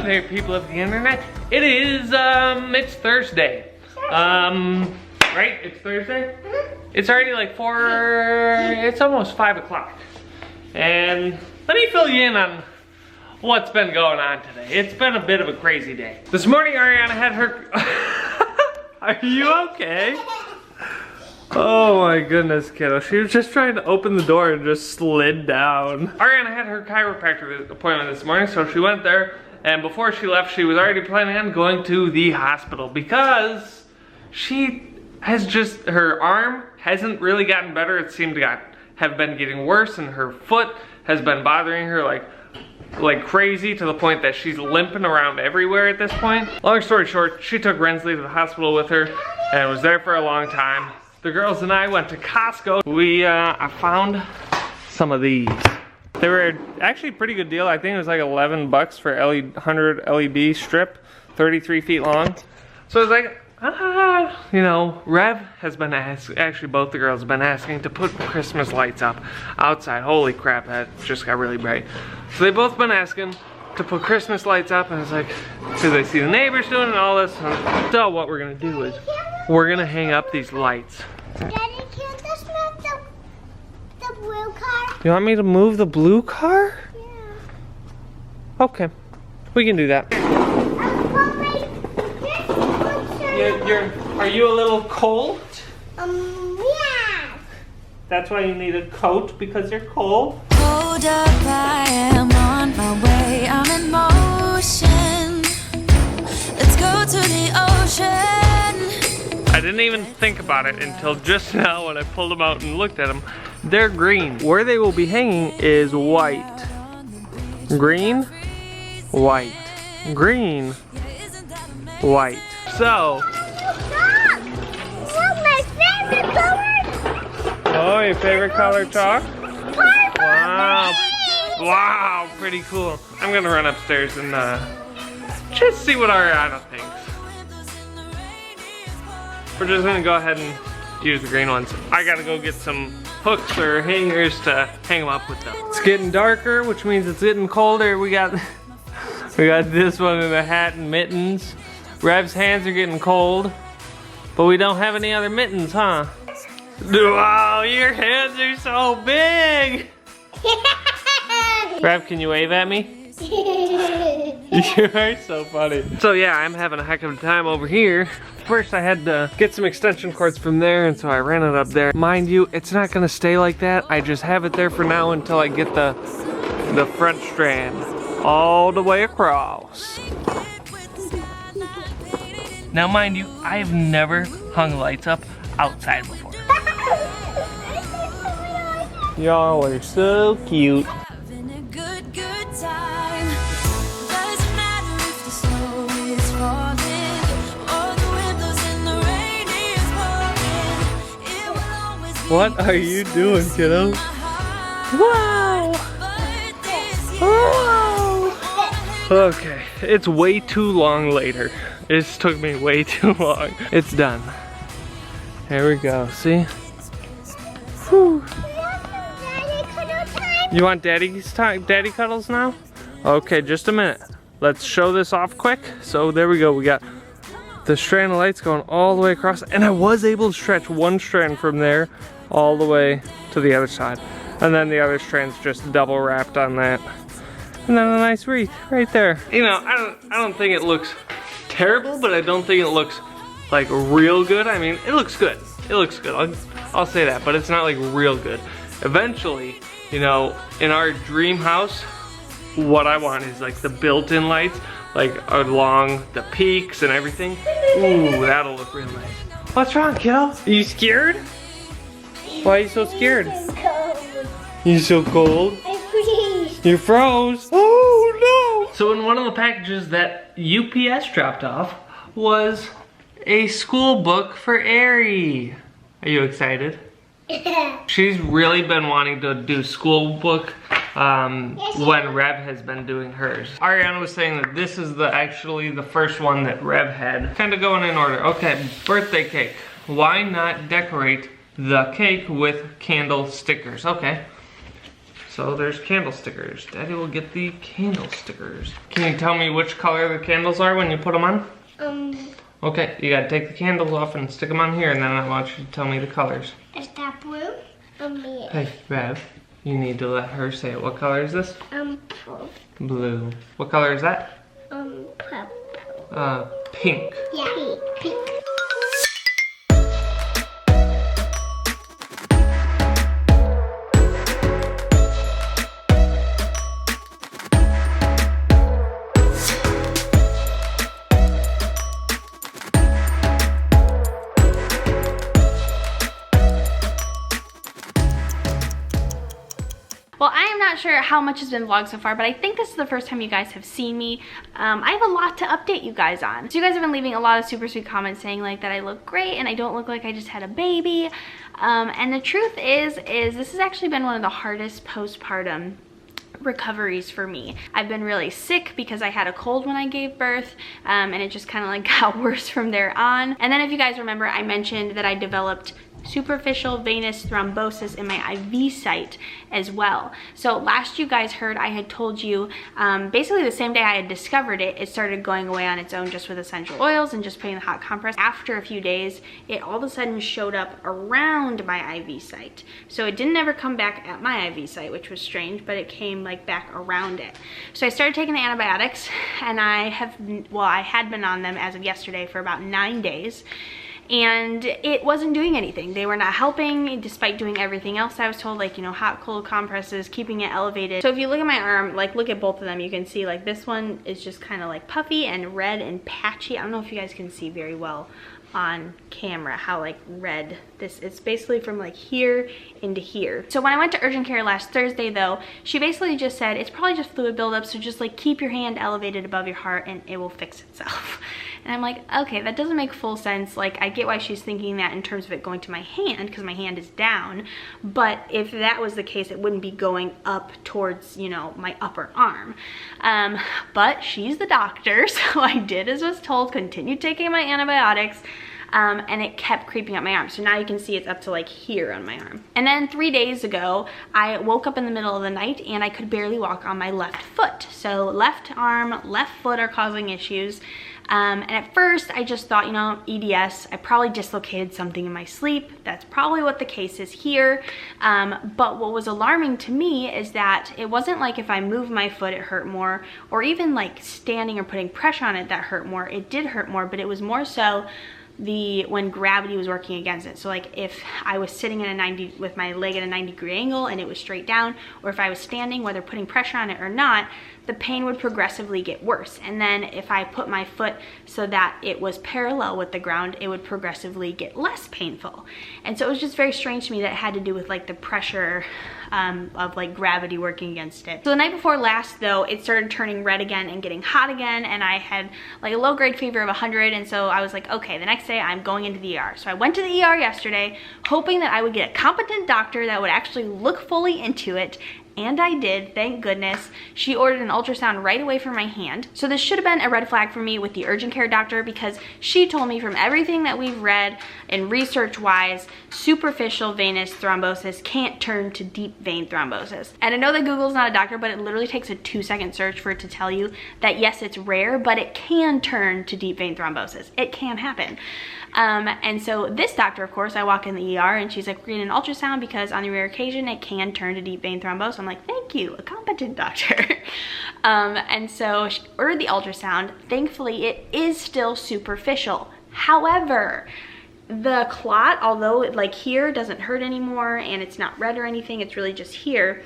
there, people of the internet. It is, it's Thursday. Right? It's Thursday? It's already like it's almost 5 o'clock. And let me fill you in on what's been going on today. It's been a bit of a crazy day. This morning, Ariana had her... Are you okay? Oh my goodness, kiddo. She was just trying to open the door and just slid down. Ariana had her chiropractor appointment this morning, so she went there. And before she left, she was already planning on going to the hospital because she has just, her arm hasn't really gotten better. It seemed to have been getting worse, and her foot has been bothering her like crazy, to the point that she's limping around everywhere at this point. Long story short, she took Rensley to the hospital with her and was there for a long time. The girls and I went to Costco. I found some of these. They were actually a pretty good deal. I think it was like 11 bucks for 100 LED strip, 33 feet long. So I was like, you know, Rev has been actually both the girls have been asking to put Christmas lights up outside. Holy crap, that just got really bright. So they both been asking to put Christmas lights up, and it's like, because I see the neighbors doing it and all this. So what we're gonna do is, we're gonna hang up these lights. Daddy, can't this move the blue car? You want me to move the blue car? Yeah. Okay, we can do that. Are you a little cold? Yeah. That's why you need a coat, because you're cold? Hold up, I am on my way, I'm in motion. Let's go to the ocean. I didn't even think about it until just now when I pulled them out and looked at them. They're green. Where they will be hanging is white. Green, white. Green, white. So, my favorite color. oh, your favorite color chalk? Purple. Wow. Wow, pretty cool. I'm gonna run upstairs and just see what Ariana thinks. We're just gonna go ahead and use the green ones. I gotta go get some hooks or hangers to hang them up with them. It's getting darker, which means it's getting colder. We got this one in a hat and mittens. Rev's hands are getting cold, but we don't have any other mittens, huh? Wow, your hands are so big! Rev, can you wave at me? You are so funny. So yeah, I'm having a heck of a time over here. First I had to get some extension cords from there, and so I ran it up there. Mind you, it's not gonna stay like that. I just have it there for now until I get the front strand all the way across. Now mind you, I have never hung lights up outside before. Y'all are so cute. Having a good time. Doesn't matter if the snow is falling or the wind blows and the rain is pouring. It will always be What are you doing, kiddo? Wow! Wow! Okay, it's way too long later. It took me way too long. It's done. Here we go, see? Whew. You want daddy cuddles now? Okay, just a minute. Let's show this off quick. So there we go, we got the strand of lights going all the way across, and I was able to stretch one strand from there all the way to the other side. And then the other strand's just double wrapped on that. And then a nice wreath right there. You know, I don't think it looks terrible, but I don't think it looks like real good. I mean, it looks good. It looks good, I'll say that, but it's not like real good. Eventually, you know, in our dream house, what I want is like the built-in lights, like along the peaks and everything. Ooh, that'll look real nice. What's wrong, kiddo? Are you scared? Why are you so scared? You're so cold? I freeze. You froze? Oh no! So in one of the packages that UPS dropped off was a school book for Ari. Are you excited? She's really been wanting to do school book when Rev has been doing hers. Ariana was saying that this is actually the first one that Rev had. Kind of going in order. Okay, birthday cake. Why not decorate the cake with candle stickers? Okay. So there's candle stickers. Daddy will get the candle stickers. Can you tell me which color the candles are when you put them on? Okay, you gotta take the candles off and stick them on here, and then I want you to tell me the colors. Is that blue? Hey, Bev, you need to let her say it. What color is this? Purple. Blue. What color is that? Purple. Pink. Yeah, pink. Well, I am not sure how much has been vlogged so far, but I think this is the first time you guys have seen me. I have a lot to update you guys on. So you guys have been leaving a lot of super sweet comments saying like that I look great and I don't look like I just had a baby. And the truth is this has actually been one of the hardest postpartum recoveries for me. I've been really sick because I had a cold when I gave birth, and it just kind of like got worse from there on. And then if you guys remember, I mentioned that I developed superficial venous thrombosis in my IV site as well. So last you guys heard, I had told you basically the same day I had discovered it, it started going away on its own just with essential oils and just putting the hot compress. After a few days, it all of a sudden showed up around my IV site. So it didn't ever come back at my IV site, which was strange, but it came like back around it. So I started taking the antibiotics, and I had been on them as of yesterday for about 9 days. And it wasn't doing anything. They were not helping despite doing everything else I was told, like, you know, hot, cold compresses, keeping it elevated. So if you look at my arm, like look at both of them, you can see like this one is just kind of like puffy and red and patchy. I don't know if you guys can see very well on camera how like red this is. Basically from like here into here. So when I went to urgent care last Thursday though, she basically just said it's probably just fluid buildup, so just like keep your hand elevated above your heart and it will fix itself. And I'm like, okay, that doesn't make full sense. Like, I get why she's thinking that in terms of it going to my hand, because my hand is down. But if that was the case, it wouldn't be going up towards, you know, my upper arm. But she's the doctor, so I did as was told, continued taking my antibiotics. And it kept creeping up my arm. So now you can see it's up to like here on my arm. And then 3 days ago, I woke up in the middle of the night and I could barely walk on my left foot. So left arm, left foot are causing issues. And at first I just thought, you know, EDS, I probably dislocated something in my sleep. That's probably what the case is here. But what was alarming to me is that it wasn't like if I moved my foot, it hurt more, or even like standing or putting pressure on it that hurt more. It did hurt more, but it was more so when gravity was working against it. So like if I was sitting in a 90 with my leg at a 90-degree angle and it was straight down, or if I was standing, whether putting pressure on it or not, the pain would progressively get worse. And then if I put my foot so that it was parallel with the ground, it would progressively get less painful. And so it was just very strange to me that it had to do with like the pressure of like gravity working against it. So the night before last though, it started turning red again and getting hot again, and I had like a low grade fever of 100, and so I was like, okay, the next day I'm going into the ER. So I went to the ER yesterday, hoping that I would get a competent doctor that would actually look fully into it. And I did, thank goodness. She ordered an ultrasound right away for my hand. So this should have been a red flag for me with the urgent care doctor, because she told me from everything that we've read and research-wise, superficial venous thrombosis can't turn to deep vein thrombosis. And I know that Google's not a doctor, but it literally takes a 2-second search for it to tell you that yes, it's rare, but it can turn to deep vein thrombosis. It can happen. And so this doctor, of course, I walk in the ER and she's like, we're getting an ultrasound because on the rare occasion it can turn to deep vein thrombosis. I'm like, thank you, a competent doctor. And so she ordered the ultrasound. Thankfully, it is still superficial. However, the clot, although it like here doesn't hurt anymore and it's not red or anything, it's really just here.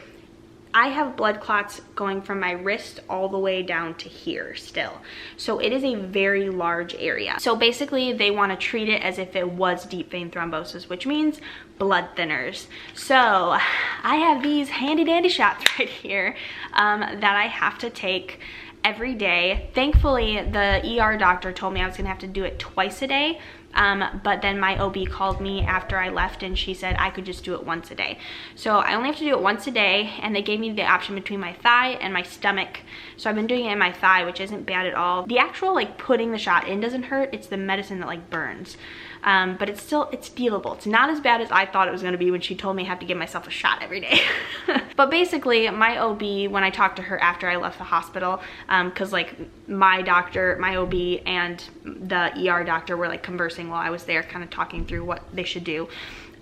I have blood clots going from my wrist all the way down to here still. So it is a very large area. So basically they want to treat it as if it was deep vein thrombosis, which means blood thinners. So I have these handy dandy shots right here that I have to take every day. Thankfully, the ER doctor told me I was gonna have to do it twice a day. But then my OB called me after I left and she said I could just do it once a day. So I only have to do it once a day, and they gave me the option between my thigh and my stomach. So I've been doing it in my thigh, which isn't bad at all. The actual like putting the shot in doesn't hurt, it's the medicine that like burns. but it's feelable. It's not as bad as I thought it was going to be when she told me I have to give myself a shot every day. But basically, my OB, when I talked to her after I left the hospital, because like my doctor, my OB and the ER doctor were like conversing while I was there, kind of talking through what they should do.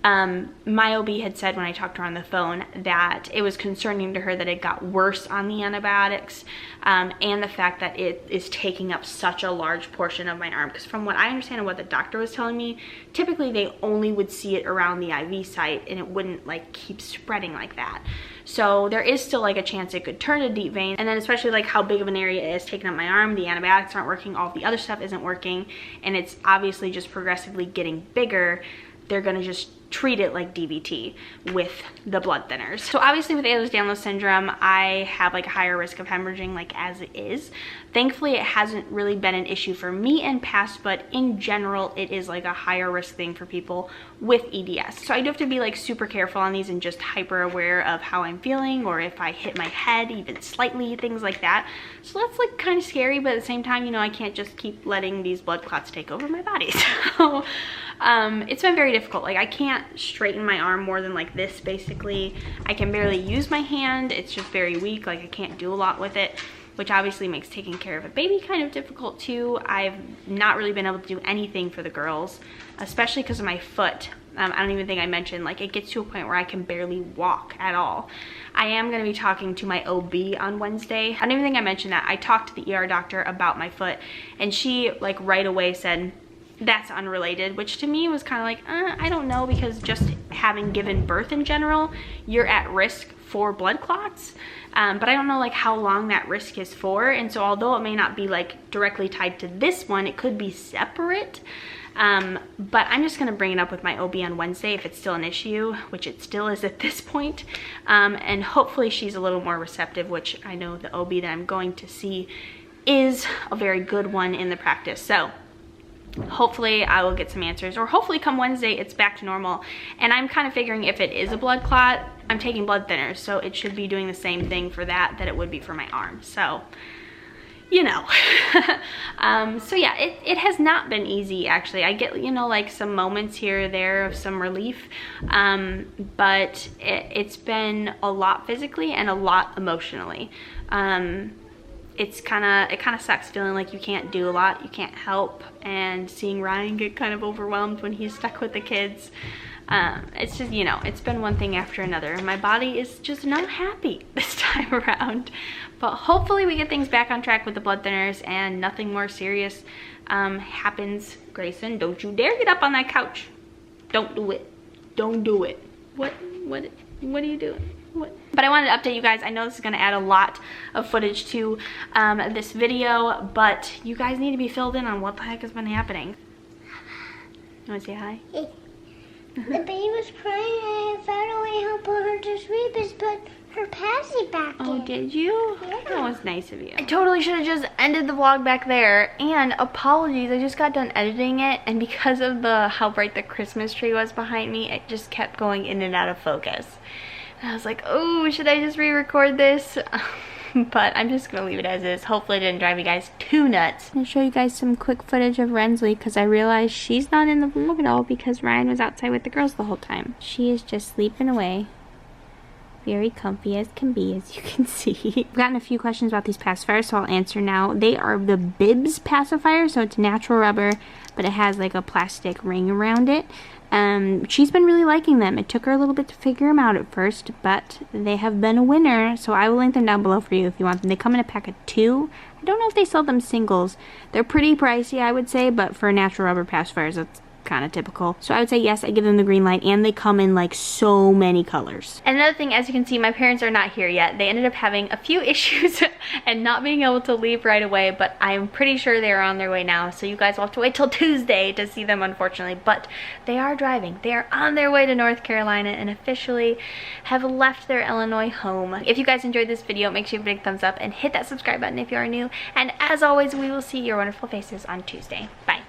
My OB had said when I talked to her on the phone that it was concerning to her that it got worse on the antibiotics, and the fact that it is taking up such a large portion of my arm. Because from what I understand and what the doctor was telling me, typically they only would see it around the IV site and it wouldn't like keep spreading like that. So there is still like a chance it could turn to deep vein, and then especially like how big of an area it is taking up my arm, the antibiotics aren't working, all the other stuff isn't working, and it's obviously just progressively getting bigger. They're gonna just treat it like DVT with the blood thinners. So obviously with Ehlers-Danlos syndrome, I have like a higher risk of hemorrhaging like as it is. Thankfully, it hasn't really been an issue for me in past, but in general, it is like a higher risk thing for people with EDS. So I do have to be like super careful on these and just hyper aware of how I'm feeling, or if I hit my head even slightly, things like that. So that's like kind of scary, but at the same time, you know, I can't just keep letting these blood clots take over my body. So it's been very difficult. Like I can't straighten my arm more than like this basically. I can barely use my hand. It's just very weak. Like I can't do a lot with it, which obviously makes taking care of a baby kind of difficult too. I've not really been able to do anything for the girls, especially because of my foot. I don't even think I mentioned, like it gets to a point where I can barely walk at all. I am going to be talking to my OB on Wednesday. I don't even think I mentioned that. I talked to the ER doctor about my foot, and she like right away said, that's unrelated, which to me was kind of like, I don't know, because just having given birth in general, you're at risk for blood clots. But I don't know like how long that risk is for. And so although it may not be like directly tied to this one, it could be separate. But I'm just gonna bring it up with my OB on Wednesday if it's still an issue, which it still is at this point. And hopefully she's a little more receptive, which I know the OB that I'm going to see is a very good one in the practice. So hopefully I will get some answers, or hopefully come Wednesday it's back to normal. And I'm kind of figuring if it is a blood clot, I'm taking blood thinners, so it should be doing the same thing for that it would be for my arm. So, you know. So yeah, it has not been easy actually. I get, you know, like some moments here or there of some relief, but it's been a lot physically and a lot emotionally. It kind of sucks feeling like you can't do a lot, you can't help, and seeing Ryan get kind of overwhelmed when he's stuck with the kids. It's just, you know, it's been one thing after another. My body is just not happy this time around. But hopefully we get things back on track with the blood thinners and nothing more serious happens. Greyson, don't you dare get up on that couch. Don't do it. Don't do it. What are you doing? What? But I wanted to update you guys. I know this is going to add a lot of footage to this video, but you guys need to be filled in on what the heck has been happening. You want to say hi? The baby was crying and I found a way how to put her to sleep is put her passy back in. Oh, did you? Yeah. That was nice of you. I totally should have just ended the vlog back there. And apologies, I just got done editing it, and because of how bright the Christmas tree was behind me, it just kept going in and out of focus. And I was like, oh, should I just re-record this? But I'm just gonna leave it as is. Hopefully it didn't drive you guys too nuts. I'm gonna show you guys some quick footage of Rensley, because I realized she's not in the vlog at all because Ryan was outside with the girls the whole time. She is just sleeping away. Very comfy as can be, as you can see. I've gotten a few questions about these pacifiers, so I'll answer now. They are the Bibs pacifier, so it's natural rubber, but it has like a plastic ring around it. She's been really liking them. It took her a little bit to figure them out at first, but they have been a winner, so I will link them down below for you if you want them. They come in a pack of 2. I don't know if they sell them singles. They're pretty pricey, I would say, but for natural rubber pacifiers, that's kind of typical. So I would say yes, I give them the green light, and they come in like so many colors. And another thing, as you can see, my parents are not here yet. They ended up having a few issues and not being able to leave right away, but I'm pretty sure they're on their way now, so you guys will have to wait till Tuesday to see them, unfortunately. But they are driving. They are on their way to North Carolina and officially have left their Illinois home. If you guys enjoyed this video, make sure you give it a big thumbs up and hit that subscribe button if you are new. And as always, we will see your wonderful faces on Tuesday. Bye.